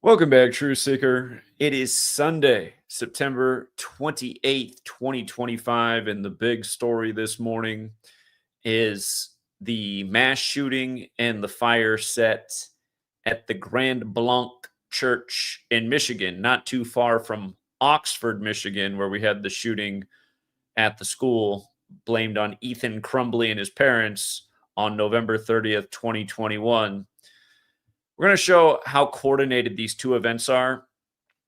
Welcome back, True Seeker. It is Sunday, September 28th, 2025, and the big story this morning is the mass shooting and the fire set at the Grand Blanc Church in Michigan, not too far from Oxford, Michigan, where we had the shooting at the school blamed on Ethan Crumbly and his parents on November 30th, 2021. We're going to show how coordinated these two events are.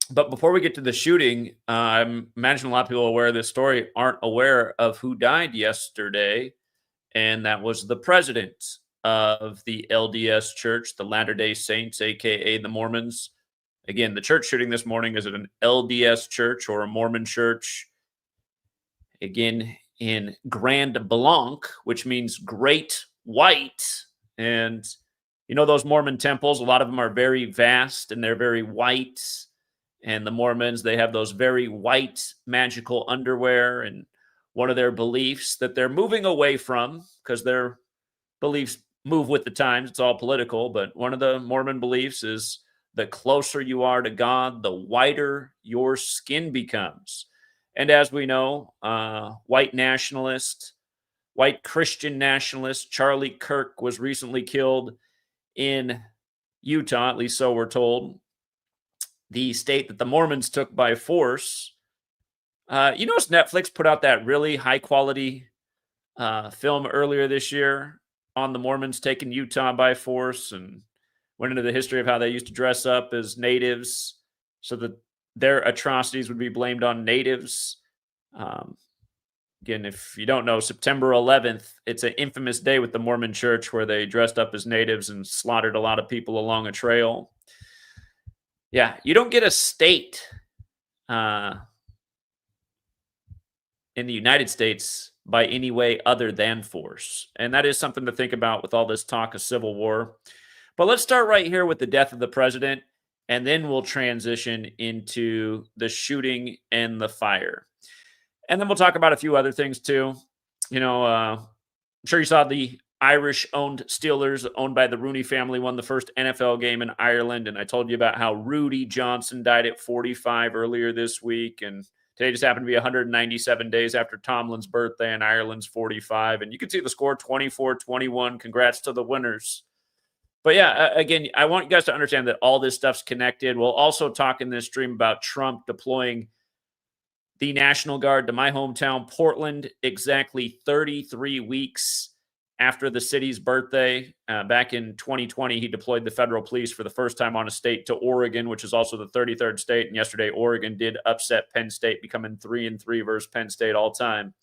But before we get to the shooting, I imagine a lot of people aware of this story aren't aware of who died yesterday, and that was the president of the LDS Church, the Latter-day Saints, a.k.a. the Mormons. Again, the church shooting this morning is at an LDS church or a Mormon church. Again, in Grand Blanc, which means great white. And you know those Mormon temples, a lot of them are very vast and they're very white. And the Mormons, they have those very white magical underwear. And one of their beliefs that they're moving away from, because their beliefs move with the times, it's all political, but one of the Mormon beliefs is the closer you are to God, the whiter your skin becomes. And as we know, white nationalist, white Christian nationalist Charlie Kirk was recently killed in Utah, at least so we're told, the state that the Mormons took by force. You notice Netflix put out that really high quality film earlier this year on the Mormons taking Utah by force, and went into the history of how they used to dress up as natives so that their atrocities would be blamed on natives. Again, if you don't know, September 11th, it's an infamous day with the Mormon church where they dressed up as natives and slaughtered a lot of people along a trail. Yeah, you don't get a state in the United States by any way other than force. And that is something to think about with all this talk of civil war. But let's start right here with the death of the president, and then we'll transition into the shooting and the fire. And then we'll talk about a few other things too. You know, I'm sure you saw the Irish-owned Steelers, owned by the Rooney family, won the first NFL game in Ireland. And I told you about how Rudy Johnson died at 45 earlier this week. And today just happened to be 197 days after Tomlin's birthday, and Ireland's 45. And you can see the score, 24-21. Congrats to the winners. But yeah, again, I want you guys to understand that all this stuff's connected. We'll also talk in this stream about Trump deploying the National Guard to my hometown, Portland, exactly 33 weeks after the city's birthday. Back in 2020, he deployed the federal police for the first time on a state to Oregon, which is also the 33rd state. And yesterday, Oregon did upset Penn State, becoming 3-3 versus Penn State all time.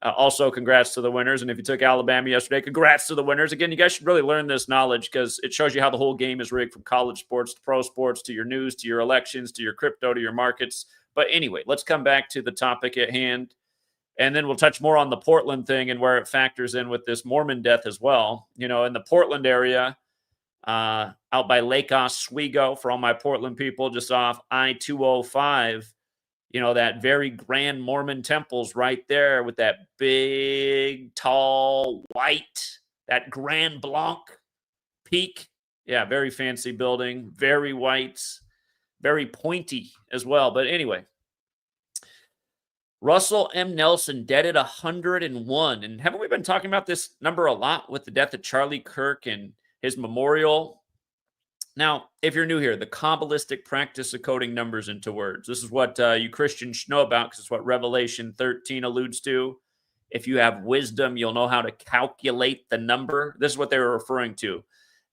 Also, congrats to the winners. And if you took Alabama yesterday, congrats to the winners. Again, you guys should really learn this knowledge because it shows you how the whole game is rigged, from college sports to pro sports to your news to your elections to your crypto to your markets. But anyway, let's come back to the topic at hand, and then we'll touch more on the Portland thing and where it factors in with this Mormon death as well. You know, in the Portland area, out by Lake Oswego, for all my Portland people, just off I-205, you know, that very grand Mormon temple's right there with that big, tall, white, that Grand Blanc peak. Yeah, very fancy building, very white, very pointy as well. But anyway, Russell M. Nelson dead at 101. And haven't we been talking about this number a lot with the death of Charlie Kirk and his memorial? Now, if you're new here, the Kabbalistic practice of coding numbers into words. This is what you Christians should know about, because it's what Revelation 13 alludes to. If you have wisdom, you'll know how to calculate the number. This is what they were referring to.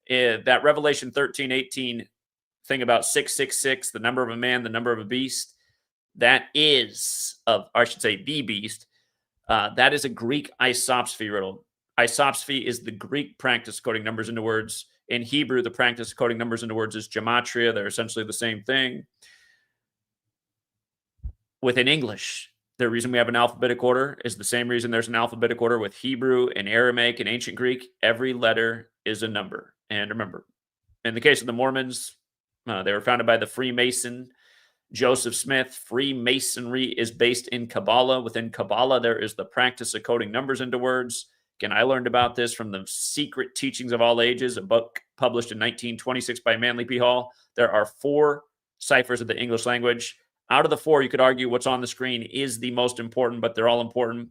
That Revelation 13:18 thing about 666, the number of a man, the number of a beast, that is, or I should say the beast, that is a Greek isopsephy riddle. Isopsephy is the Greek practice of coding numbers into words. In Hebrew, the practice of coding numbers into words is gematria. They're essentially the same thing. Within English, the reason we have an alphabetic order is the same reason there's an alphabetic order with Hebrew and Aramaic and ancient Greek. Every letter is a number. And remember, in the case of the Mormons, they were founded by the Freemason Joseph Smith. Freemasonry is based in Kabbalah. Within Kabbalah, there is the practice of coding numbers into words. Again, I learned about this from the Secret Teachings of All Ages, a book published in 1926 by Manly P. Hall. There are 4 ciphers of the English language. Out of the 4, you could argue what's on the screen is the most important, but they're all important.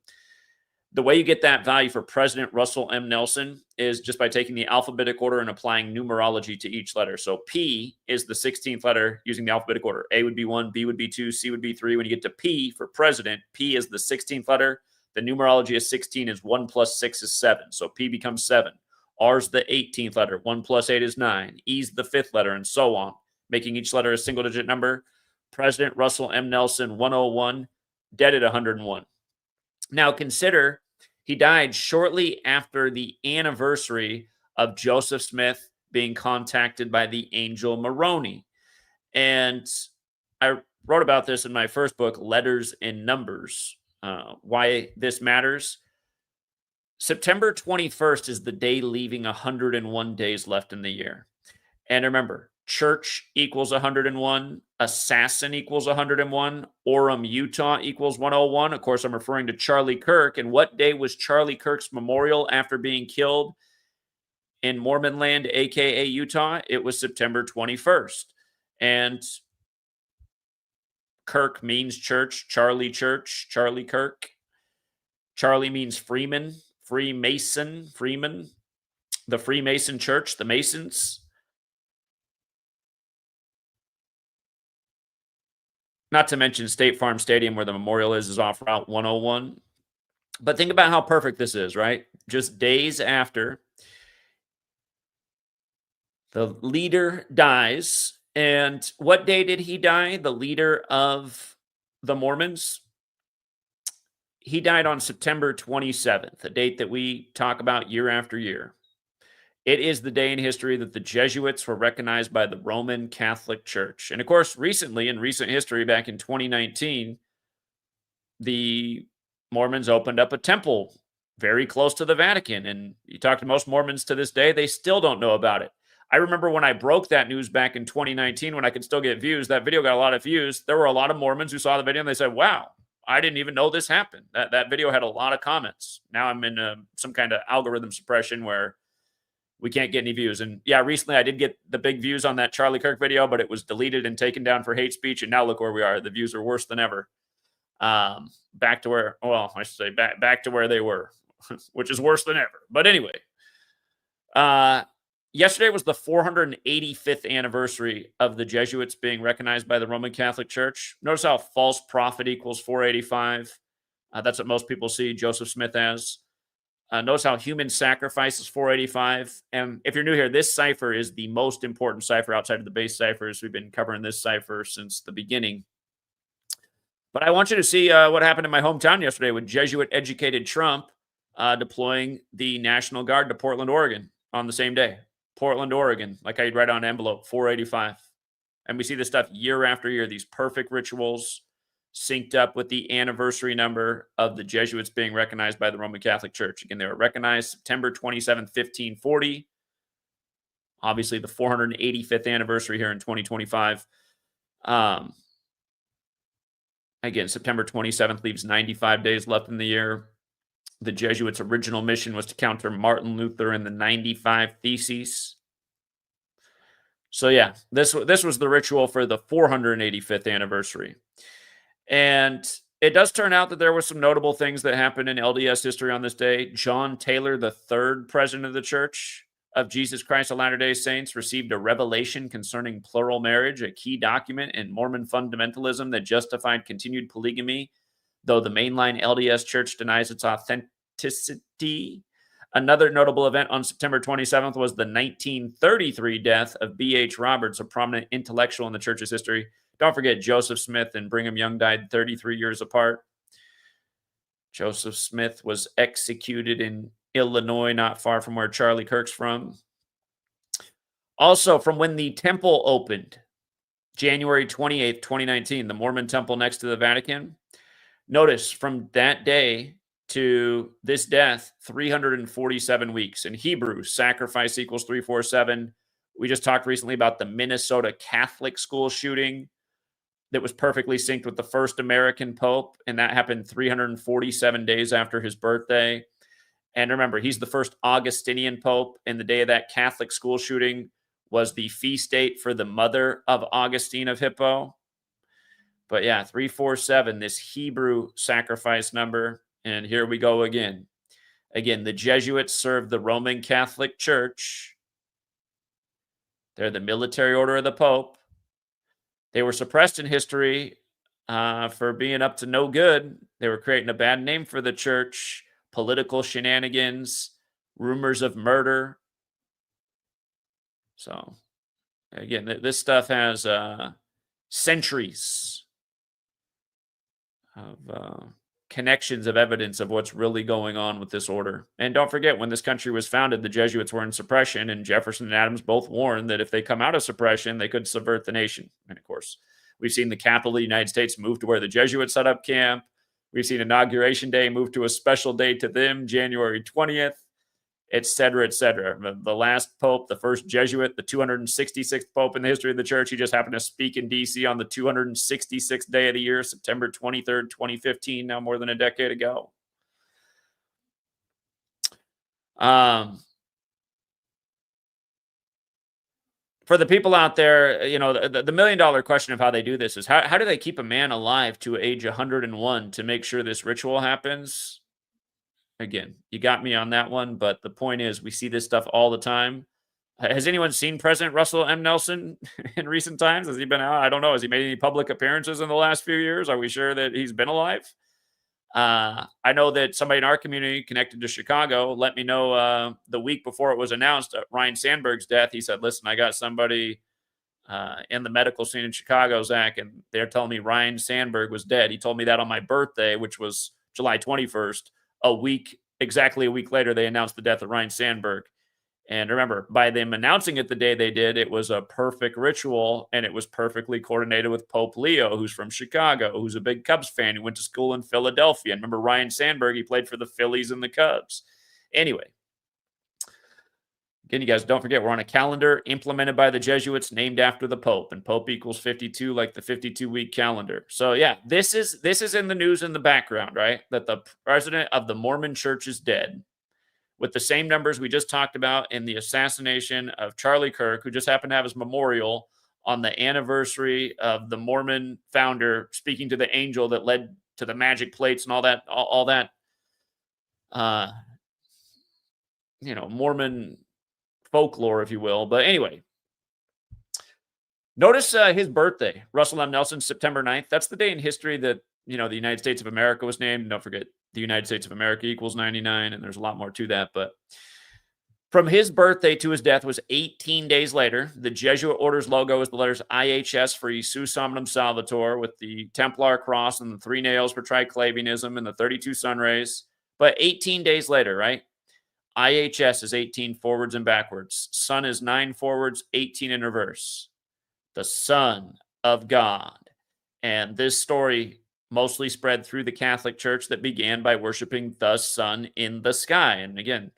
The way you get that value for President Russell M. Nelson is just by taking the alphabetic order and applying numerology to each letter. So P is the 16th letter using the alphabetic order. A would be 1, B would be 2, C would be 3. When you get to P for president, P is the 16th letter. The numerology of 16 is 1 plus 6 is 7. So P becomes 7. R's the 18th letter. 1 plus 8 is 9. E's the 5th letter, and so on, making each letter a single-digit number. President Russell M. Nelson, 101, dead at 101. Now consider he died shortly after the anniversary of Joseph Smith being contacted by the angel Moroni. And I wrote about this in my first book, Letters and Numbers, why this matters. September 21st is the day leaving 101 days left in the year. And remember, church equals 101, assassin equals 101, Orem, Utah equals 101. Of course, I'm referring to Charlie Kirk. And what day was Charlie Kirk's memorial after being killed in Mormon land, aka Utah? It was September 21st. And Kirk means church, Charlie Kirk. Charlie means Freeman, Freemason, Freeman, the Freemason church, the Masons. Not to mention State Farm Stadium, where the memorial is off Route 101. But think about how perfect this is, right? Just days after the leader dies. And what day did he die? The leader of the Mormons? He died on September 27th, a date that we talk about year after year. It is the day in history that the Jesuits were recognized by the Roman Catholic Church. And of course, recently, in recent history, back in 2019, the Mormons opened up a temple very close to the Vatican. And you talk to most Mormons to this day, they still don't know about it. I remember when I broke that news back in 2019, when I could still get views, that video got a lot of views. There were a lot of Mormons who saw the video and they said, wow, I didn't even know this happened. That video had a lot of comments. Now I'm in some kind of algorithm suppression where we can't get any views. And yeah, recently I did get the big views on that Charlie Kirk video, but it was deleted and taken down for hate speech. And now look where we are. The views are worse than ever. Back to where, well, I should say back to where they were, which is worse than ever. But anyway, yesterday was the 485th anniversary of the Jesuits being recognized by the Roman Catholic Church. Notice how false prophet equals 485. That's what most people see Joseph Smith as. Notice how human sacrifice is 485. And if you're new here, this cipher is the most important cipher outside of the base ciphers. We've been covering this cipher since the beginning. But I want you to see what happened in my hometown yesterday with Jesuit-educated Trump deploying the National Guard to Portland, Oregon on the same day. Portland, Oregon, like I'd write on an envelope, 485. And we see this stuff year after year, these perfect rituals synced up with the anniversary number of the Jesuits being recognized by the Roman Catholic Church. Again, they were recognized September 27th, 1540. Obviously, the 485th anniversary here in 2025. Again, September 27th leaves 95 days left in the year. The Jesuits' original mission was to counter Martin Luther and the 95 Theses. So yeah, this was the ritual for the 485th anniversary. And it does turn out that there were some notable things that happened in LDS history on this day. John Taylor, the third president of the Church of Jesus Christ of Latter-day Saints, received a revelation concerning plural marriage, a key document in Mormon fundamentalism that justified continued polygamy, though the mainline LDS Church denies its authenticity. Another notable event on September 27th was the 1933 death of B.H. Roberts, a prominent intellectual in the Church's history. Don't forget, Joseph Smith and Brigham Young died 33 years apart. Joseph Smith was executed in Illinois, not far from where Charlie Kirk's from. Also, from when the temple opened, January 28th, 2019, the Mormon temple next to the Vatican. Notice from that day to this death, 347 weeks. In Hebrew, sacrifice equals 347. We just talked recently about the Minnesota Catholic school shooting that was perfectly synced with the first American Pope, and that happened 347 days after his birthday. And remember, he's the first Augustinian pope, and the day of that Catholic school shooting was the feast date for the mother of Augustine of Hippo. But yeah, 347, this Hebrew sacrifice number. And here we go again. Again, the Jesuits served the Roman Catholic Church. They're the military order of the Pope. They were suppressed in history for being up to no good. They were creating a bad name for the church, political shenanigans, rumors of murder. So, again, this stuff has centuries of connections of evidence of what's really going on with this order. And don't forget, when this country was founded, the Jesuits were in suppression, and Jefferson and Adams both warned that if they come out of suppression, they could subvert the nation. And of course, we've seen the capital of the United States move to where the Jesuits set up camp. We've seen Inauguration Day move to a special day to them, January 20th, et cetera, et cetera. The last pope, the first Jesuit, the 266th pope in the history of the church, he just happened to speak in D.C. on the 266th day of the year, September 23rd, 2015, now more than a decade ago. For the people out there, you know, the million-dollar question of how they do this is how do they keep a man alive to age 101 to make sure this ritual happens? Again, you got me on that one, but the point is we see this stuff all the time. Has anyone seen President Russell M. Nelson in recent times? Has he been out? I don't know. Has he made any public appearances in the last few years? Are we sure that he's been alive? I know that somebody in our community connected to Chicago let me know the week before it was announced, Ryan Sandberg's death. He said, listen, I got somebody in the medical scene in Chicago, Zach, and they're telling me Ryan Sandberg was dead. He told me that on my birthday, which was July 21st. Exactly a week later, they announced the death of Ryan Sandberg. And remember, by them announcing it the day they did, it was a perfect ritual, and it was perfectly coordinated with Pope Leo, who's from Chicago, who's a big Cubs fan, who went to school in Philadelphia. And remember Ryan Sandberg, he played for the Phillies and the Cubs. Anyway, again, you guys don't forget, we're on a calendar implemented by the Jesuits named after the Pope, and Pope equals 52, like the 52-week calendar. So yeah, this is in the news in the background, right? That the president of the Mormon Church is dead, with the same numbers we just talked about in the assassination of Charlie Kirk, who just happened to have his memorial on the anniversary of the Mormon founder speaking to the angel that led to the magic plates and all that, Mormon folklore, if you will. But anyway, notice his birthday, Russell M. Nelson, September 9th. That's the day in history that, the United States of America was named. And don't forget, the United States of America equals 99, and there's a lot more to that. But from his birthday to his death was 18 days later. The Jesuit order's logo is the letters IHS for Jesus Hominum Salvator, with the Templar cross and the 3 nails for Triclavianism and the 32 sun rays. But 18 days later, right? IHS is 18 forwards and backwards. Sun is 9 forwards, 18 in reverse. The Son of God. And this story mostly spread through the Catholic Church that began by worshiping the sun in the sky. And again,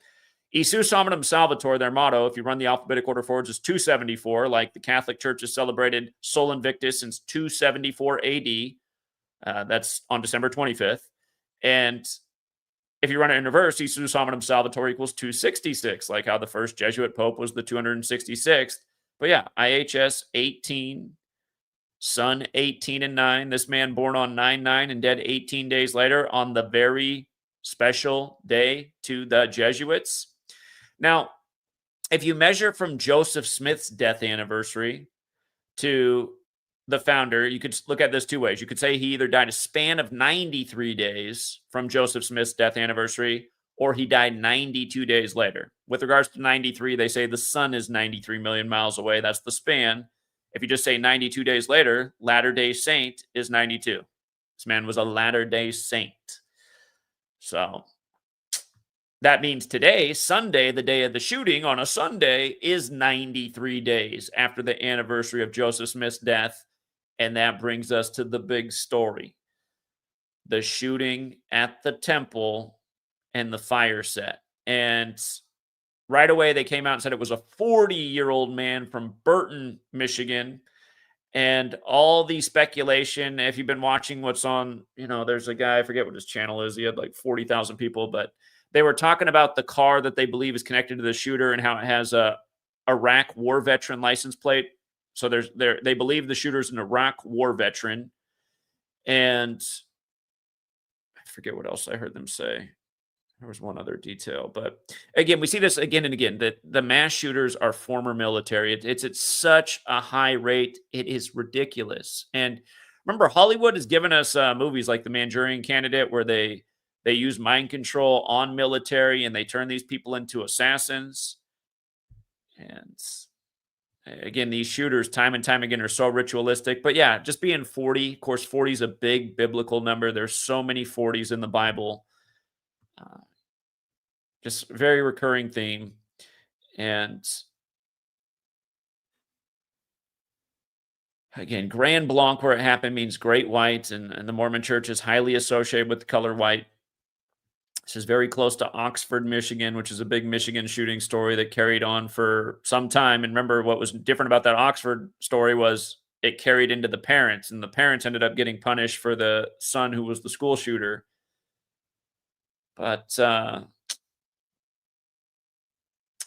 Jesus Hominum Salvator, their motto, if you run the alphabetic order forwards, is 274, like the Catholic Church has celebrated Sol Invictus since 274 AD. That's on December 25th. And if you run it in reverse, Jesus Hominum Salvator equals 266, like how the first Jesuit Pope was the 266th. But yeah, IHS 18, Sun 18 and 9. This man born on 9/9 and dead 18 days later on the very special day to the Jesuits. Now, if you measure from Joseph Smith's death anniversary to the founder, you could look at this 2 ways. You could say he either died a span of 93 days from Joseph Smith's death anniversary, or he died 92 days later. With regards to 93, they say the sun is 93 million miles away. That's the span. If you just say 92 days later, Latter-day Saint is 92. This man was a Latter-day Saint. So that means today, Sunday, the day of the shooting on a Sunday, is 93 days after the anniversary of Joseph Smith's death. And that brings us to the big story. The shooting at the temple and the fire set. And right away, they came out and said it was a 40-year-old man from Burton, Michigan. And all the speculation, if you've been watching what's on, there's a guy, I forget what his channel is. He had like 40,000 people, but They were talking about the car that they believe is connected to the shooter and how it has a Iraq war veteran license plate. So they believe the shooter's an Iraq war veteran. And I forget what else I heard them say. There was one other detail, but again, we see this again and again, that the mass shooters are former military. It's at such a high rate. It is ridiculous. And remember, Hollywood has given us movies like The Manchurian Candidate, where they use mind control on military and they turn these people into assassins. And again, these shooters time and time again are so ritualistic. But yeah, just being 40, of course, 40 is a big biblical number. There's so many 40s in the Bible. Just very recurring theme. And again, Grand Blanc, where it happened, means great white, and the Mormon church is highly associated with the color white. This is very close to Oxford, Michigan, which is a big Michigan shooting story that carried on for some time. And remember, what was different about that Oxford story was it carried into the parents, and the parents ended up getting punished for the son who was the school shooter. But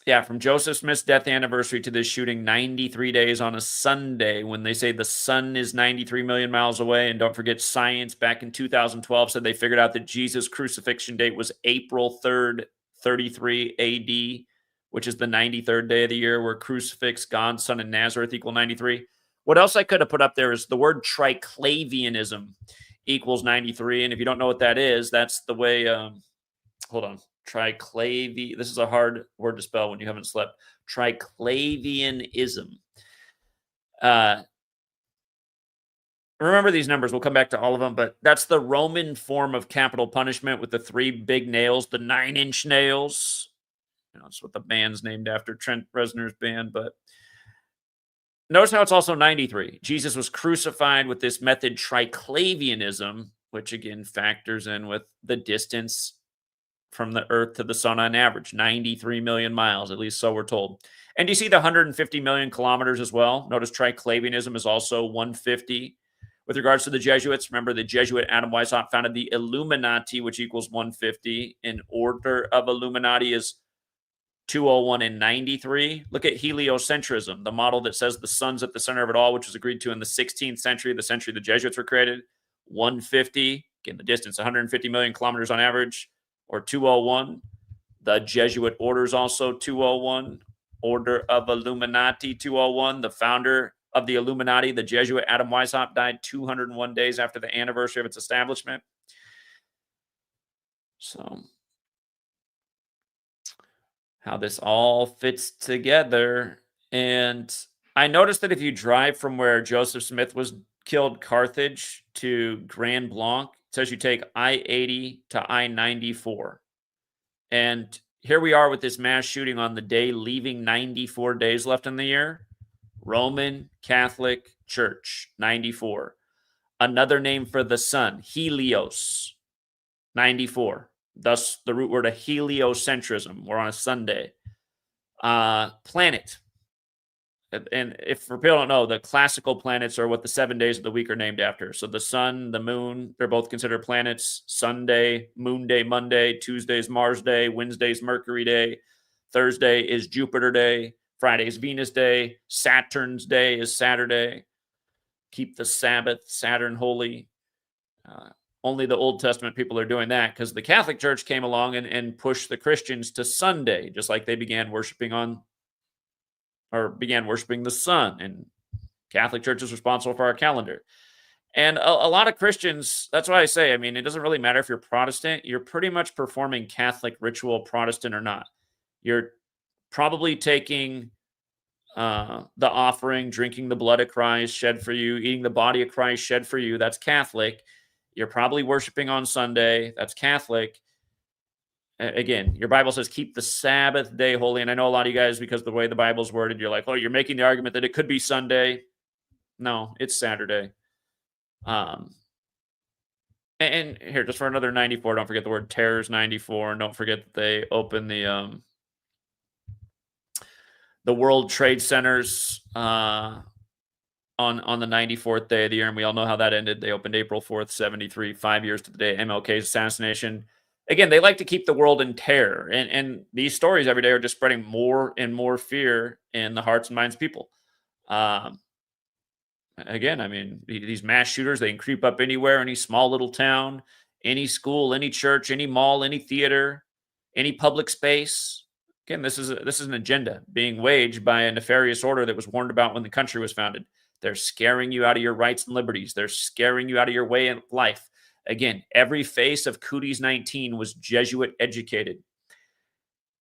yeah, from Joseph Smith's death anniversary to this shooting, 93 days on a Sunday, when they say the sun is 93 million miles away. And don't forget, science back in 2012 said they figured out that Jesus' crucifixion date was April 3rd, 33 AD, which is the 93rd day of the year, where crucifix, God, Son, and Nazareth equal 93. What else I could have put up there is the word triclavianism equals 93. And if you don't know what that is, that's the way, hold on. This is a hard word to spell when you haven't slept. Triclavianism. Remember these numbers. We'll come back to all of them, but that's the Roman form of capital punishment with the 3 big nails, the 9-inch nails. That's what the band's named after, Trent Reznor's band. But notice how it's also 93. Jesus was crucified with this method, triclavianism, which again factors in with the distance from the earth to the sun on average, 93 million miles, at least so we're told. And you see the 150 million kilometers as well. Notice triclavianism is also 150. With regards to the Jesuits, remember the Jesuit Adam Weishaupt founded the Illuminati, which equals 150. In order of Illuminati is 201 and 93. Look at heliocentrism, the model that says the sun's at the center of it all, which was agreed to in the 16th century, the century the Jesuits were created. 150, again, the distance, 150 million kilometers on average. Or 201. The Jesuit order is also 201. Order of Illuminati 201. The founder of the Illuminati, the Jesuit Adam Weishaupt, died 201 days after the anniversary of its establishment. So, how this all fits together. And I noticed that if you drive from where Joseph Smith was killed, Carthage, to Grand Blanc, it says you take I-80 to I-94. And here we are with this mass shooting on the day, leaving 94 days left in the year. Roman Catholic Church, 94. Another name for the sun, Helios, 94. Thus, the root word of heliocentrism. We're on a Sunday. Planet. And if for people don't know, the classical planets are what the 7 days of the week are named after. So the sun, the moon, they're both considered planets. Sunday, Moon Day, Monday. Tuesday's Mars Day. Wednesday's Mercury Day. Thursday is Jupiter Day. Friday's Venus Day. Saturn's Day is Saturday. Keep the Sabbath, Saturn holy. Only the Old Testament people are doing that because the Catholic Church came along and pushed the Christians to Sunday, just like they began worshiping the sun, and Catholic Church is responsible for our calendar. And a lot of Christians, that's why I say, I mean, it doesn't really matter if you're Protestant, you're pretty much performing Catholic ritual, Protestant or not. You're probably taking the offering, drinking the blood of Christ shed for you, eating the body of Christ shed for you. That's Catholic. You're probably worshiping on Sunday. That's Catholic. Again, your Bible says keep the Sabbath day holy. And I know a lot of you guys, because the way the Bible's worded, you're like, oh, you're making the argument that it could be Sunday. No, it's Saturday. And here, just for another 94, don't forget the word terrors 94. And don't forget that they open the World Trade Centers on the 94th day of the year. And we all know how that ended. They opened April 4th, 73, 5 years to the day of MLK's assassination. again, they like to keep the world in terror. And these stories every day are just spreading more and more fear in the hearts and minds of people. Um, Again, I mean, these mass shooters, they can creep up anywhere, any small little town, any school, any church, any mall, any theater, any public space. Again, this is an agenda being waged by a nefarious order that was warned about when the country was founded. They're scaring you out of your rights and liberties. They're scaring you out of your way of life. Again, every face of Cooties 19 was Jesuit educated.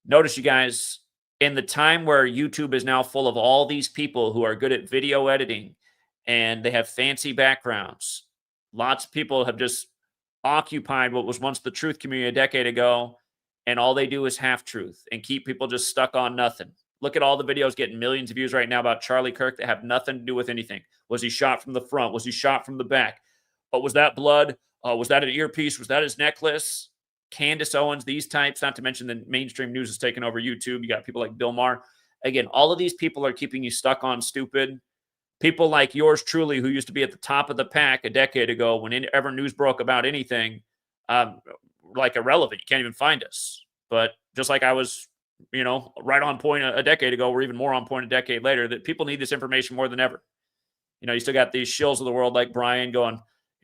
Notice, you guys, in the time where YouTube is now full of all these people who are good at video editing and they have fancy backgrounds, lots of people have just occupied what was once the truth community a decade ago, and all they do is half truth and keep people just stuck on nothing. Look at all the videos getting millions of views right now about Charlie Kirk that have nothing to do with anything. Was he shot from the front? Was he shot from the back? But was that blood? Was that an earpiece? Was that his necklace? Candace Owens, these types, not to mention the mainstream news has taken over YouTube. You got people like Bill Maher. Again, all of these people are keeping you stuck on stupid. People like yours truly, who used to be at the top of the pack a decade ago whenever news broke about anything, like irrelevant. You can't even find us. But just like I was, right on point a decade ago, or even more on point a decade later, that people need this information more than ever. You still got these shills of the world like Brian going,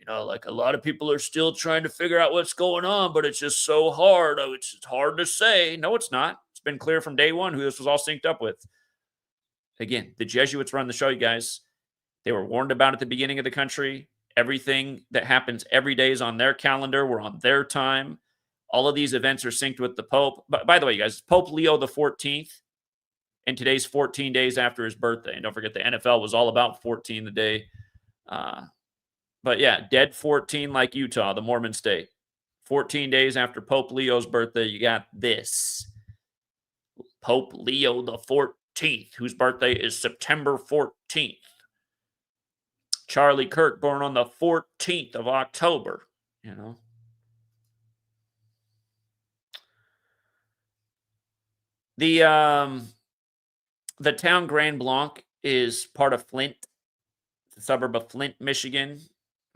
like a lot of people are still trying to figure out what's going on, but it's just so hard. Oh, it's hard to say. No, it's not. It's been clear from day one who this was all synced up with. Again, the Jesuits run the show, you guys. They were warned about at the beginning of the country. Everything that happens every day is on their calendar. We're on their time. All of these events are synced with the Pope. But by the way, you guys, Pope Leo the 14th, and today's 14 days after his birthday. And don't forget, the NFL was all about 14 the day. But yeah, dead 14 like Utah, the Mormon state. 14 days after Pope Leo's birthday, you got this. Pope Leo the 14th, whose birthday is September 14th. Charlie Kirk, born on the 14th of October, The town Grand Blanc is part of Flint, the suburb of Flint, Michigan.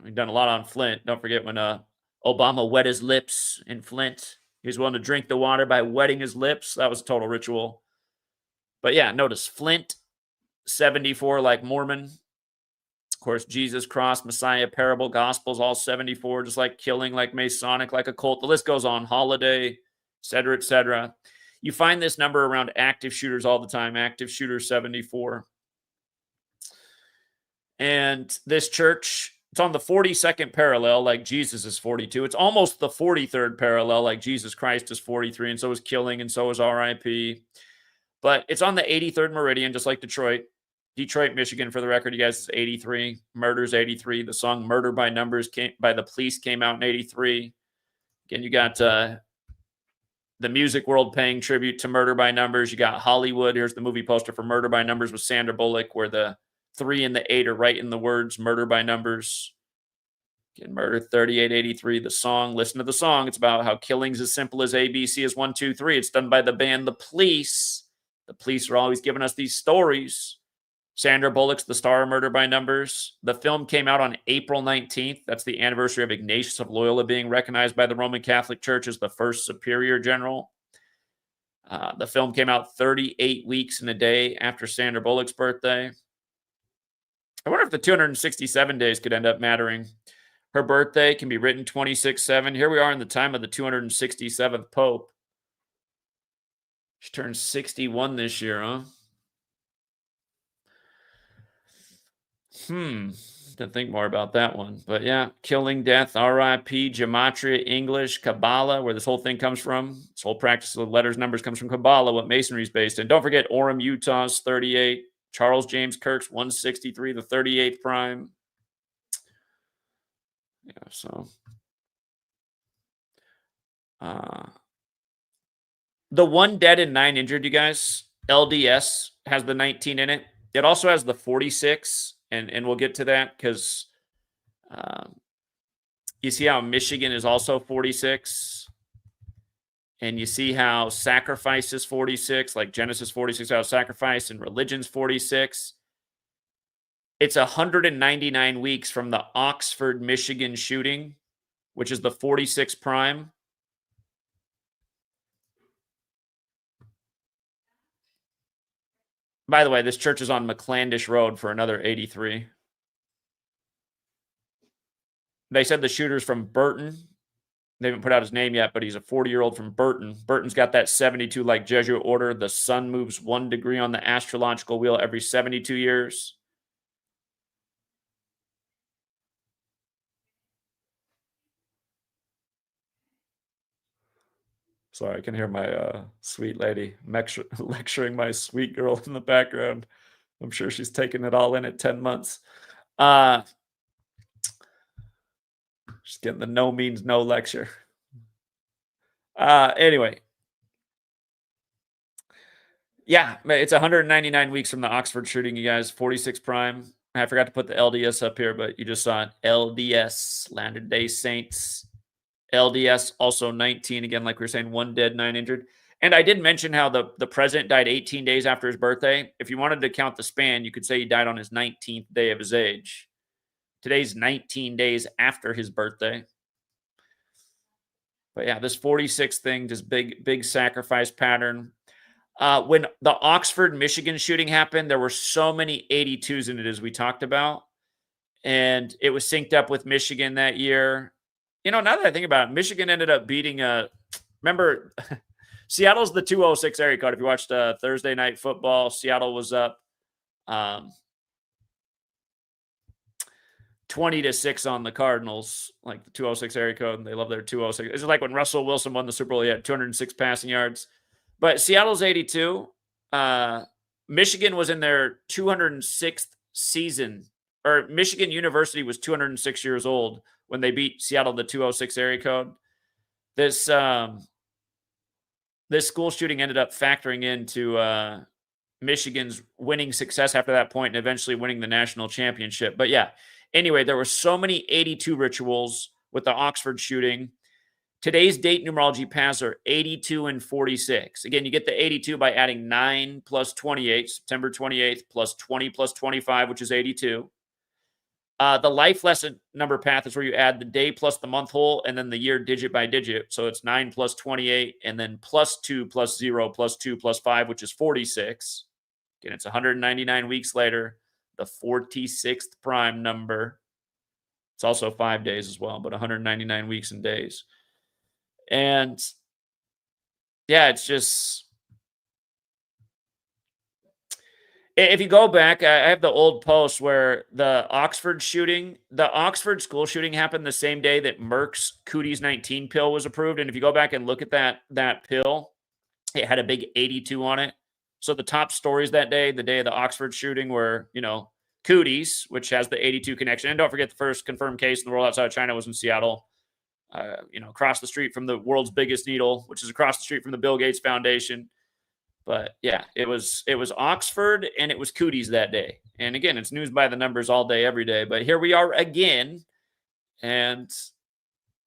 We've done a lot on Flint. Don't forget when Obama wet his lips in Flint. He was willing to drink the water by wetting his lips. That was a total ritual. But yeah, notice Flint, 74 like Mormon. Of course, Jesus, cross, Messiah, parable, gospels, all 74, just like killing, like Masonic, like a cult. The list goes on. Holiday, et cetera, et cetera. You find this number around active shooters all the time. Active shooter 74. And this church, it's on the 42nd parallel, like Jesus is 42. It's almost the 43rd parallel, like Jesus Christ is 43, and so is killing, and so is RIP. But it's on the 83rd meridian, just like Detroit. Detroit, Michigan, for the record, you guys, is 83. Murder's 83. The song Murder by Numbers by the Police came out in 83. Again, you got the music world paying tribute to Murder by Numbers. You got Hollywood. Here's the movie poster for Murder by Numbers with Sandra Bullock, where the 3 and the 8 are right in the words Murder by Numbers. Again, Murder 3883, the song. Listen to the song. It's about how killing's as simple as ABC is 1, 2, 3. It's done by the band The Police. The Police are always giving us these stories. Sandra Bullock's the star of Murder by Numbers. The film came out on April 19th. That's the anniversary of Ignatius of Loyola being recognized by the Roman Catholic Church as the first superior general. The film came out 38 weeks and a day after Sandra Bullock's birthday. I wonder if the 267 days could end up mattering. Her birthday can be written 26/7. Here we are in the time of the 267th Pope. She turned 61 this year, huh? To think more about that one. But yeah, killing, death, RIP, Gematria, English, Kabbalah, where this whole thing comes from. This whole practice of letters, numbers comes from Kabbalah, what Masonry is based in. Don't forget Orem, Utah's 38. Charles James Kirk's 163, the 38th prime. Yeah, so. The 1 dead and 9 injured, you guys, LDS has the 19 in it. It also has the 46, and we'll get to that because you see how Michigan is also 46. And you see how sacrifice is 46, like Genesis 46, how sacrifice and religion's 46. It's 199 weeks from the Oxford, Michigan shooting, which is the 46 prime, By the way, this church is on McClandish Road for another 83. They said the shooter's from Burton. They haven't put out his name yet, but he's a 40-year-old from Burton. Burton's got that 72 like Jesuit order. The sun moves 1 degree on the astrological wheel every 72 years. Sorry, I can hear my sweet lady lecturing my sweet girl in the background. I'm sure she's taking it all in at 10 months. She's getting the no means no lecture. Anyway. Yeah, it's 199 weeks from the Oxford shooting, you guys. 46 prime. I forgot to put the LDS up here, but you just saw it. LDS, Latter-day Saints. LDS, also 19. Again, like we were saying, 1 dead, 9 injured. And I did mention how the president died 18 days after his birthday. If you wanted to count the span, you could say he died on his 19th day of his age. Today's 19 days after his birthday. But yeah, this 46 thing, just big sacrifice pattern. When the Oxford, Michigan shooting happened, there were so many 82s in it, as we talked about. And it was synced up with Michigan that year. You know, now that I think about it, Michigan ended up beating remember, Seattle's the 206 area code. If you watched Thursday Night Football, Seattle was up 20-6 on the Cardinals, like the 206 area code. And they love their 206. It's like when Russell Wilson won the Super Bowl, he had 206 passing yards. But Seattle's 82. Michigan was in their 206th season, or Michigan University was 206 years old when they beat Seattle, the 206 area code. This school shooting ended up factoring into Michigan's winning success after that point and eventually winning the national championship. But yeah, anyway, there were so many 82 rituals with the Oxford shooting. Today's date numerology paths are 82 and 46. Again, you get the 82 by adding 9 plus 28, September 28th, plus 20 plus 25, which is 82. The life lesson number path is where you add the day plus the month whole and then the year digit by digit. So it's 9 plus 28 and then plus 2 plus 0 plus 2 plus 5, which is 46. Again, it's 199 weeks later, the 46th prime number. It's also 5 days as well, but 199 weeks and days. And yeah, it's just, if you go back, I have the old post where the Oxford school shooting happened the same day that Merck's Cooties 19 pill was approved. And if you go back and look at that pill, it had a big 82 on it. So the top stories that day, the day of the Oxford shooting, were, Cooties, which has the 82 connection. And don't forget, the first confirmed case in the world outside of China was in Seattle. Across the street from the world's biggest needle, which is across the street from the Bill Gates Foundation. But yeah, it was Oxford and it was Cooties that day. And again, it's news by the numbers all day, every day. But here we are again, and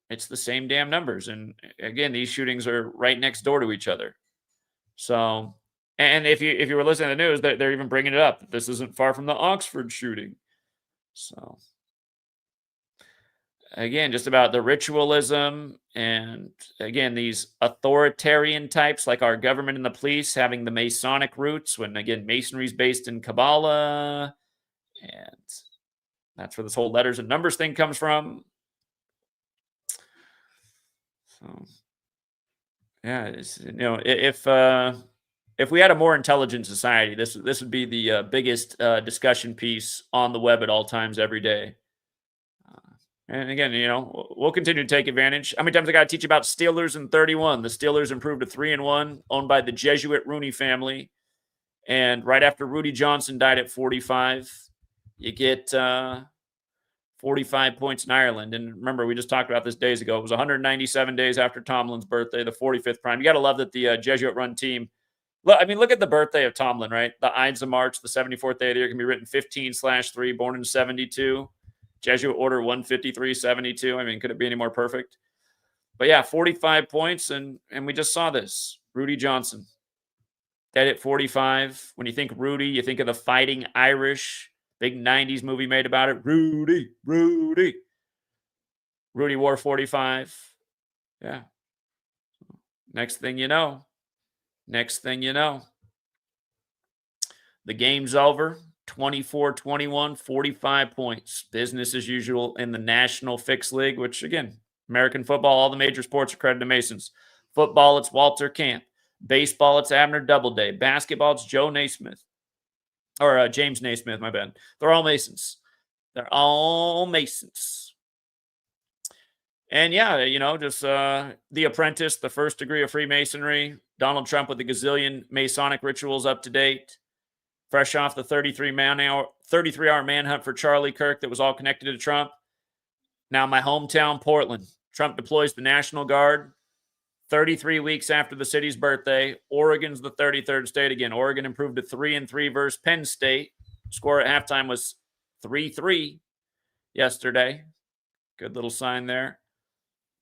it's the same damn numbers. And again, these shootings are right next door to each other. So, and if you were listening to the news, they're even bringing it up. This isn't far from the Oxford shooting. So again, just about the ritualism and, again, these authoritarian types like our government and the police having the Masonic roots when, again, Masonry is based in Kabbalah. And that's where this whole letters and numbers thing comes from. So, yeah, if we had a more intelligent society, this would be the biggest discussion piece on the web at all times, every day. And again, we'll continue to take advantage. How many times I got to teach about Steelers in 31? The Steelers improved to 3-1, owned by the Jesuit Rooney family. And right after Rudy Johnson died at 45, you get 45 points in Ireland. And remember, we just talked about this days ago. It was 197 days after Tomlin's birthday, the 45th prime. You got to love that the Jesuit-run team. Look at the birthday of Tomlin, right? The Ides of March, the 74th day of the year, can be written 15/3, born in 72. Jesuit order 153.72. I mean, could it be any more perfect? But yeah, 45 points, and we just saw this. Rudy Johnson, dead at 45. When you think Rudy, you think of the Fighting Irish, big 90s movie made about it. Rudy. Rudy wore 45. Yeah. Next thing you know, The game's over. 24-21, 45 points. Business as usual in the National Fixed League, which, again, American football, all the major sports are credited to Masons. Football, it's Walter Camp. Baseball, it's Abner Doubleday. Basketball, it's Joe Naismith. Or James Naismith, my bad. They're all Masons. They're all Masons. And yeah, you know, just The Apprentice, the first degree of Freemasonry. Donald Trump with a gazillion Masonic rituals up to date. Fresh off the 33-hour manhunt for Charlie Kirk that was all connected to Trump. Now my hometown, Portland. Trump deploys the National Guard 33 weeks after the city's birthday. Oregon's the 33rd state. Again, Oregon improved to 3-3 versus Penn State. Score at halftime was 3-3 yesterday. Good little sign there.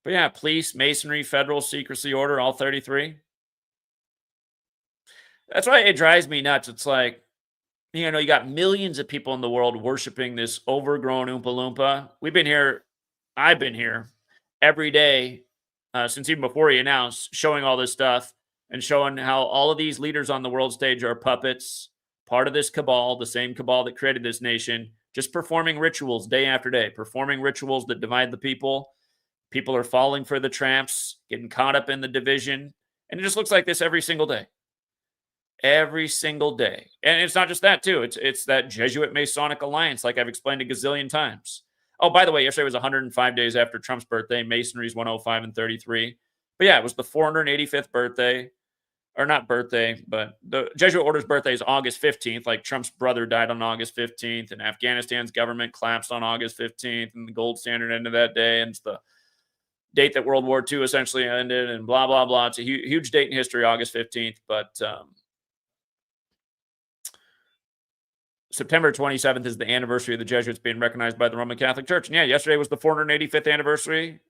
But yeah, police, masonry, federal secrecy order, all 33. That's why it drives me nuts. It's like, you know, you got millions of people in the world worshiping this overgrown Oompa Loompa. I've been here every day since even before he announced, showing all this stuff and showing how all of these leaders on the world stage are puppets, part of this cabal, the same cabal that created this nation, just performing rituals day after day, performing rituals that divide the people. People are falling for the traps, getting caught up in the division. And it just looks like this every single day. Every single day. And it's not just that, too. It's that Jesuit Masonic alliance, like I've explained a gazillion times. Oh, by the way, yesterday was 105 days after Trump's birthday. Masonry's 105 and 33. But yeah, it was the 485th birthday. Or not birthday, but the Jesuit Order's birthday is August 15th. Like Trump's brother died on August 15th, and Afghanistan's government collapsed on August 15th, and the gold standard ended that day, and it's the date that World War II essentially ended, and blah, blah, blah. It's a huge date in history, August 15th, but September 27th is the anniversary of the Jesuits being recognized by the Roman Catholic Church. And yeah, yesterday was the 485th anniversary.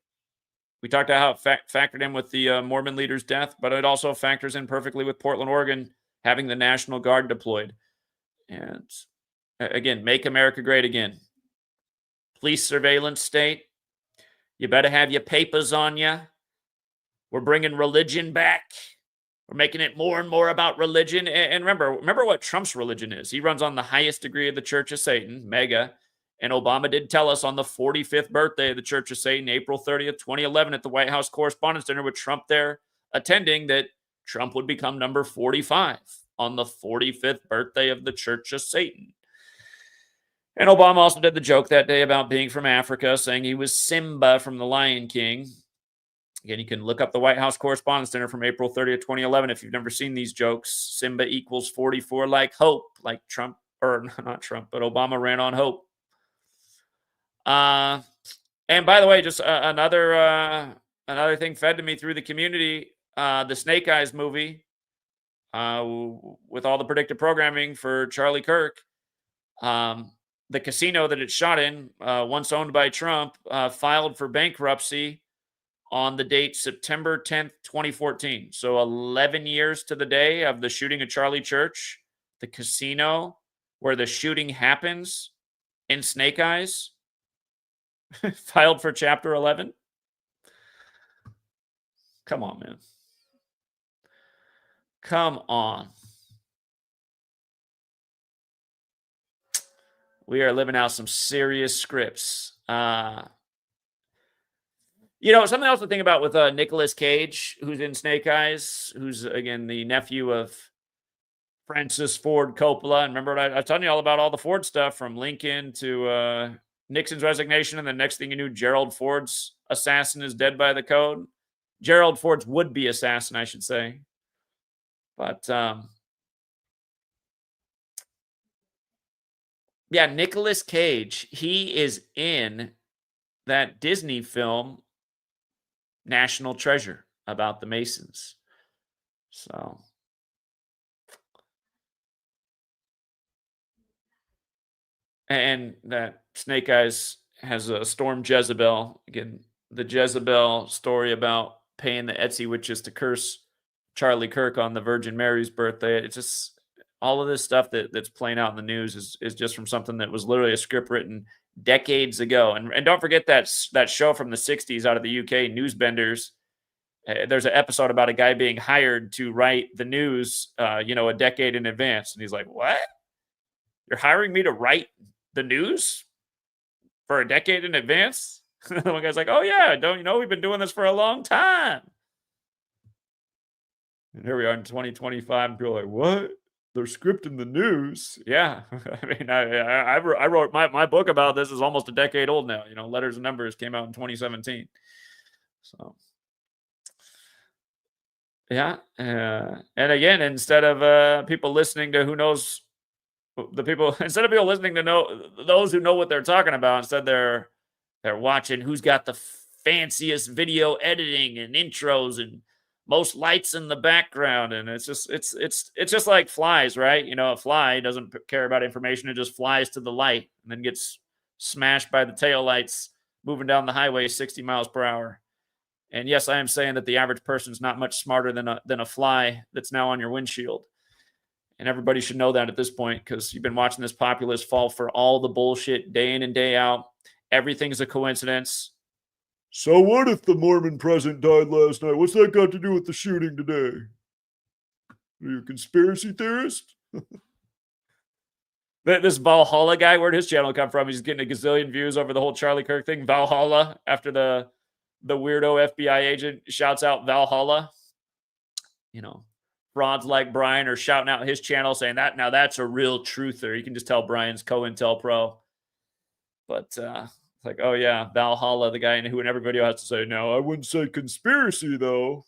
We talked about how it factored in with the Mormon leader's death, but it also factors in perfectly with Portland, Oregon, having the National Guard deployed. And again, make America great again. Police surveillance state. You better have your papers on you. We're bringing religion back. We're making it more and more about religion. And remember what Trump's religion is. He runs on the highest degree of the Church of Satan, mega. And Obama did tell us on the 45th birthday of the Church of Satan, April 30th, 2011, at the White House Correspondents' Dinner with Trump there attending, that Trump would become number 45 on the 45th birthday of the Church of Satan. And Obama also did the joke that day about being from Africa, saying he was Simba from The Lion King. Again, you can look up the White House Correspondents' Dinner from April 30th, 2011 if you've never seen these jokes. Simba equals 44 like hope, like Trump, or not Trump, but Obama ran on hope. And by the way, just another thing fed to me through the community, the Snake Eyes movie with all the predictive programming for Charlie Kirk. The casino that it's shot in, once owned by Trump, filed for bankruptcy on the date September 10th, 2014. So 11 years to the day of the shooting at Charlie Church, the casino where the shooting happens in Snake Eyes, filed for Chapter 11. Come on, man. Come on. We are living out some serious scripts. You know, something else to think about with Nicolas Cage, who's in Snake Eyes, who's, again, the nephew of Francis Ford Coppola. And remember, I was telling you all about all the Ford stuff, from Lincoln to Nixon's resignation, and the next thing you knew, Gerald Ford's assassin is dead by the code. Gerald Ford's would-be assassin, I should say. But, yeah, Nicolas Cage, he is in that Disney film, National Treasure, about the Masons. So, and that Snake Eyes has a Storm Jezebel. Again, the Jezebel story about paying the Etsy witches to curse Charlie Kirk on the Virgin Mary's birthday. It's just all of this stuff that's playing out in the news is just from something that was literally a script written decades ago. And don't forget that show from the 60s out of the UK, Newsbenders. There's an episode about a guy being hired to write the news, a decade in advance. And he's like, what? You're hiring me to write the news for a decade in advance? The one guy's like, "Oh, yeah, don't you know we've been doing this for a long time?" And here we are in 2025, and people are like, "What? They're scripting the news?" Yeah. I mean, I wrote my book about this is almost a decade old now. Letters and Numbers came out in 2017. So, yeah. And again, instead of people listening to who knows the people, instead of people listening to know those who know what they're talking about, instead they're watching who's got the fanciest video editing and intros and most lights in the background, and it's just like flies, right? A fly doesn't care about information; it just flies to the light and then gets smashed by the tail lights moving down the highway 60 miles per hour. And yes, I am saying that the average person's not much smarter than a fly that's now on your windshield. And everybody should know that at this point because you've been watching this populace fall for all the bullshit day in and day out. Everything's a coincidence. So what if the Mormon president died last night? What's that got to do with the shooting today? Are you a conspiracy theorist? This Valhalla guy, where'd his channel come from? He's getting a gazillion views over the whole Charlie Kirk thing. Valhalla, after the weirdo FBI agent shouts out Valhalla. Frauds like Brian are shouting out his channel saying that now that's a real truther. You can just tell Brian's COINTELPRO. But it's like, oh yeah, Valhalla, the guy who in every video has to say, no, I wouldn't say conspiracy though.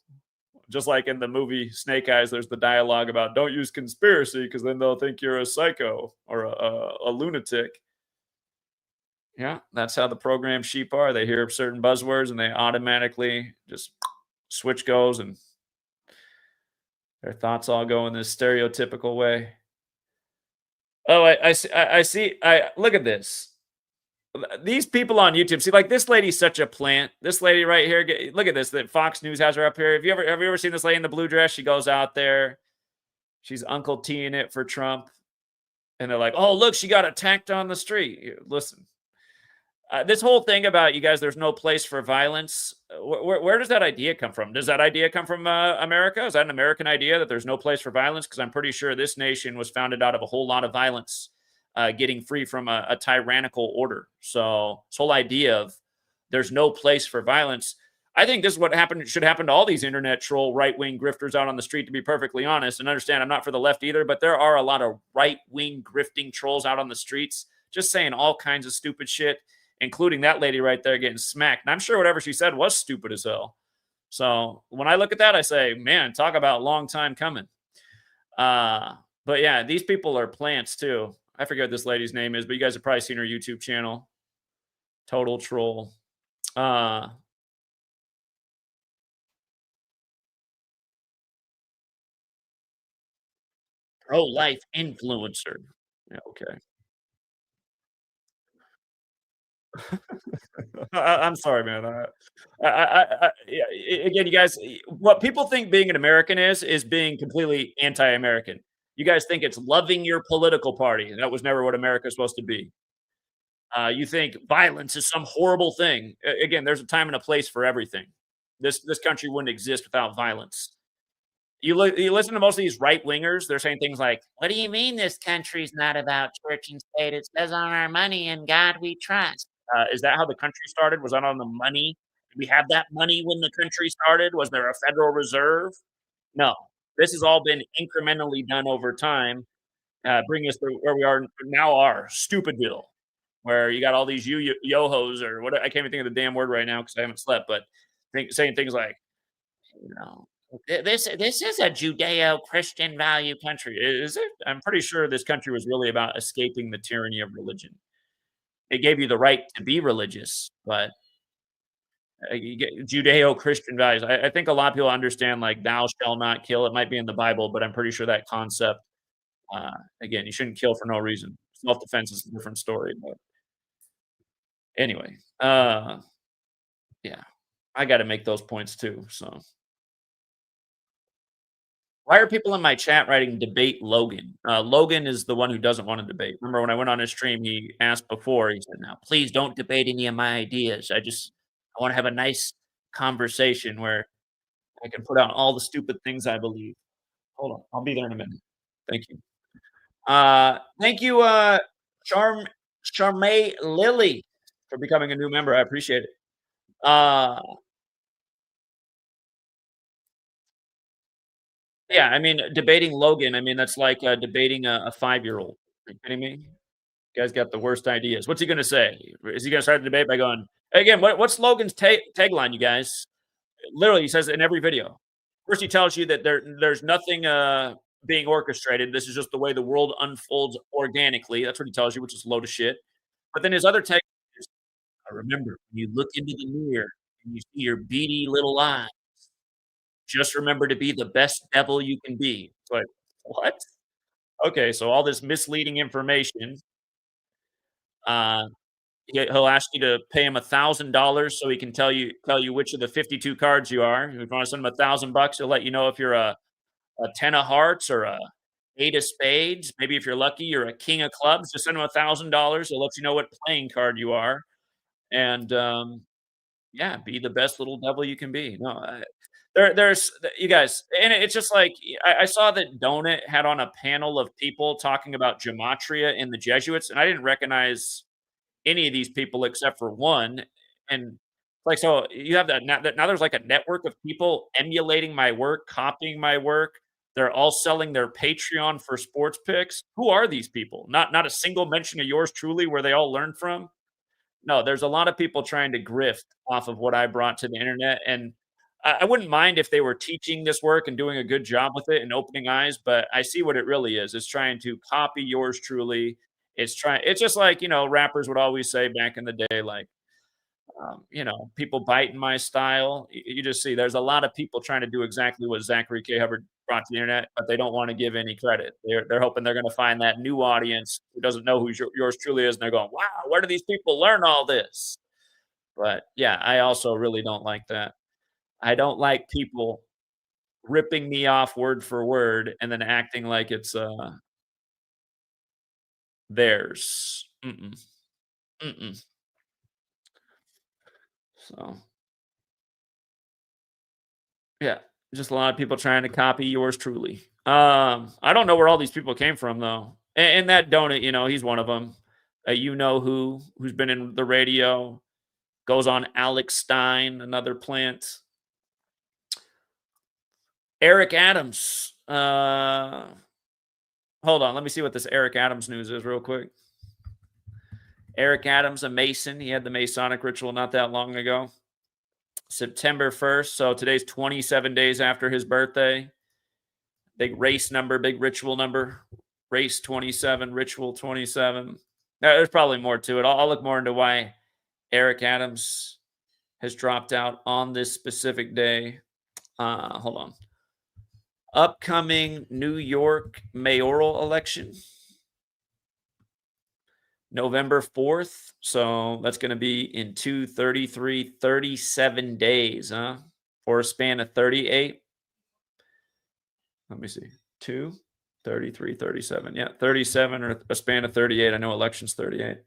Just like in the movie Snake Eyes, there's the dialogue about don't use conspiracy because then they'll think you're a psycho or a lunatic. Yeah, that's how the program sheep are. They hear certain buzzwords and they automatically just switch goes and their thoughts all go in this stereotypical way. Oh, I see. I look at this. These people on YouTube, see, like this lady's such a plant. This lady right here, look at this. That Fox News has her up here. Have you ever seen this lady in the blue dress? She goes out there. She's Uncle T-ing it for Trump, and they're like, "Oh, look, she got attacked on the street." Listen, this whole thing about you guys, there's no place for violence. Where does that idea come from? Does that idea come from America? Is that an American idea that there's no place for violence? Because I'm pretty sure this nation was founded out of a whole lot of violence, getting free from a tyrannical order. So this whole idea of there's no place for violence, I think this is what should happen to all these internet troll right-wing grifters out on the street, to be perfectly honest. And understand, I'm not for the left either, but there are a lot of right-wing grifting trolls out on the streets just saying all kinds of stupid shit, including that lady right there getting smacked. And I'm sure whatever she said was stupid as hell. So when I look at that, I say, man, talk about long time coming. But yeah, these people are plants too. I forget what this lady's name is, but you guys have probably seen her YouTube channel. Total troll. Pro-life influencer. Yeah, okay. I'm sorry, man. Yeah, again, you guys, what people think being an American is being completely anti-American. You guys think it's loving your political party, and that was never what America is supposed to be. You think violence is some horrible thing. Again, there's a time and a place for everything. This country wouldn't exist without violence. You listen to most of these right wingers. They're saying things like, "What do you mean this country's not about church and state? It says on our money, in God we trust." Is that how the country started? Was that on the money? Did we have that money when the country started? Was there a Federal Reserve? No. This has all been incrementally done over time, bringing us to where we are now are, Stupidville, where you got all these yo-hos or what I can't even think of the damn word right now because I haven't slept, but saying things like, you know, this is a Judeo-Christian value country. Is it? I'm pretty sure this country was really about escaping the tyranny of religion. It gave you the right to be religious, but you get Judeo-Christian values. I think a lot of people understand like "thou shall not kill." It might be in the Bible, but I'm pretty sure that concept. Uh, Again, you shouldn't kill for no reason. Self-defense is a different story. But anyway, yeah, I got to make those points too. So. Why are people in my chat writing debate Logan? Logan is the one who doesn't want to debate. Remember when I went on his stream, he asked before, he said, now, please don't debate any of my ideas. I want to have a nice conversation where I can put out all the stupid things I believe. Hold on. I'll be there in a minute. Thank you. Thank you, Charmaine Lily, for becoming a new member. I appreciate it. Uh, yeah, I mean, debating Logan, I mean, that's like, debating a 5-year-old. Are you kidding me? You guys got the worst ideas. What's he gonna say? Is he gonna start the debate by going, "Hey, again, what's Logan's tagline, you guys?" Literally, he says it in every video. First, he tells you that there's nothing, being orchestrated. This is just the way the world unfolds organically. That's what he tells you, which is a load of shit. But then his other tagline is, "I remember when you look into the mirror and you see your beady little eye, just remember to be the best devil you can be." It's like, "What?" Okay, so all this misleading information, uh he'll ask you to pay him $1,000 so he can tell you which of the 52 cards you are. If you wanna send him 1,000 bucks, he'll let you know if you're a 10 of hearts or a 8 of spades. Maybe if you're lucky, you're a king of clubs. Just send him $1,000. He'll let you know what playing card you are, and, yeah, be the best little devil you can be. No, there's you guys, and it's just like I saw that Donut had on a panel of people talking about Gematria and the Jesuits, and I didn't recognize any of these people except for one. And like, so you have that now there's like a network of people emulating my work, copying my work. They're all selling their Patreon for sports picks. Who are these people? Not a single mention of yours truly where they all learned from. No, there's a lot of people trying to grift off of what I brought to the internet, and I wouldn't mind if they were teaching this work and doing a good job with it and opening eyes, but I see what it really is. It's trying to copy yours truly. It's just like, rappers would always say back in the day, like, people biting my style. You just see there's a lot of people trying to do exactly what Zachary K. Hubbard brought to the internet, but they don't want to give any credit. They're hoping they're going to find that new audience who doesn't know who yours truly is, and they're going, "Wow, where do these people learn all this?" But yeah, I also really don't like that. I don't like people ripping me off word for word and then acting like it's theirs. Mm-mm, mm-mm. So yeah, just a lot of people trying to copy yours truly. I don't know where all these people came from though. And that donut, he's one of them. Who's been in the radio, goes on Alex Stein, another plant. Eric Adams. Hold on, let me see what this Eric Adams news is real quick. Eric Adams, a Mason. He had the Masonic ritual not that long ago. September 1st. So today's 27 days after his birthday. Big race number, big ritual number. Race 27, ritual 27. There's probably more to it. I'll look more into why Eric Adams has dropped out on this specific day. Hold on. Upcoming New York mayoral election. November 4th. So that's going to be in 37 days, huh? For a span of 38. Let me see. 2, 33, 37. Yeah, 37 or a span of 38. I know election's 38.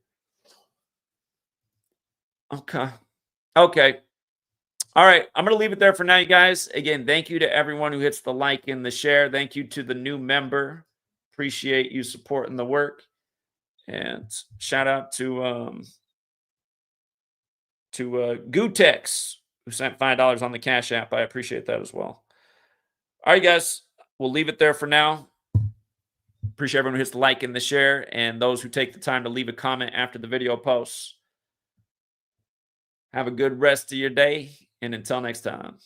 Okay. Okay. All right. I'm going to leave it there for now, you guys. Again, thank you to everyone who hits the like and the share. Thank you to the new member. Appreciate you supporting the work. And shout out to Gutex, who sent $5 on the Cash App. I appreciate that as well. All right, guys, we'll leave it there for now. Appreciate everyone who hits the like and the share, and those who take the time to leave a comment after the video posts. Have a good rest of your day, and until next time.